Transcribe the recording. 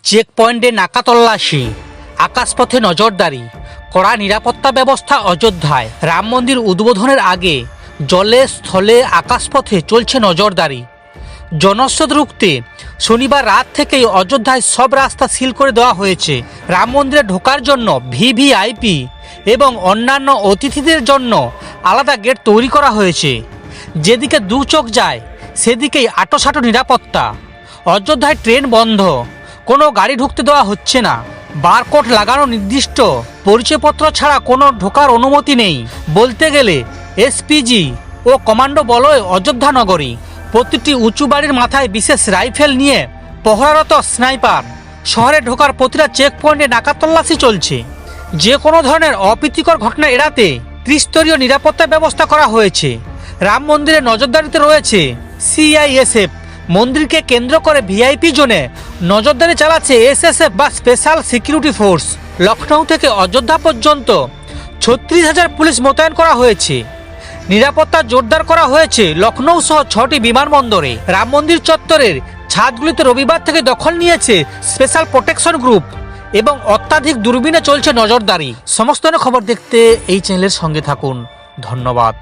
Check পয়েন্টে নাকা তল্লাশি, আকাশপথে নজরদারি, কড়া নিরাপত্তা ব্যবস্থা অযোধ্যায়। রাম মন্দির উদ্বোধনের আগে জলে স্থলে আকাশপথে চলছে নজরদারি। জনস্রোত রুখতে শনিবার রাত থেকেই অযোধ্যায় সব রাস্তা সিল করে দেওয়া হয়েছে। রাম মন্দিরে ঢোকার জন্য ভিভিআইপি এবং অন্যান্য অতিথিদের জন্য আলাদা গেট তৈরি করা হয়েছে। যেদিকে দু চোখ যায় সেদিকেই আঁটোসাঁটো নিরাপত্তা। অযোধ্যায় ট্রেন বন্ধ, কোনো গাড়ি ঢুকতে দেওয়া হচ্ছে না। বারকোড লাগানো নির্দিষ্ট পরিচয়পত্র ছাড়া কোনো ঢোকার অনুমতি নেই। বলতে গেলে এসপিজি ও কমান্ডো বলয় অযোধ্যা নগরী। প্রতিটি উঁচু বাড়ির মাথায় বিশেষ রাইফেল নিয়ে পহরারত স্নাইপার। শহরে ঢোকার প্রতিটা চেক পয়েন্টে নাকা তল্লাশি চলছে। যে কোনো ধরনের অপ্রীতিকর ঘটনা এড়াতে ত্রিস্তরীয় নিরাপত্তা ব্যবস্থা করা হয়েছে। রাম মন্দিরে নজরদারিতে রয়েছে সিআইএসএফ। মন্দিরকে কেন্দ্র করে ভিআইপি জোনে নজরদারি চালাচ্ছে এসএসএফ বা স্পেশাল সিকিউরিটি ফোর্স। লখনৌ থেকে অযোধ্যা পর্যন্ত ৩৬,০০০ পুলিশ মোতায়েন করা হয়েছে। নিরাপত্তা জোরদার করা হয়েছে লখনৌ সহ ৬টি বিমানবন্দরে। রাম মন্দির চত্বরের ছাদগুলিতে রবিবার থেকে দখল নিয়েছে স্পেশাল প্রোটেকশন গ্রুপ এবং অত্যাধিক দূরবীনে চলছে নজরদারি। সমস্ত খবর দেখতে এই চ্যানেলের সঙ্গে থাকুন। ধন্যবাদ।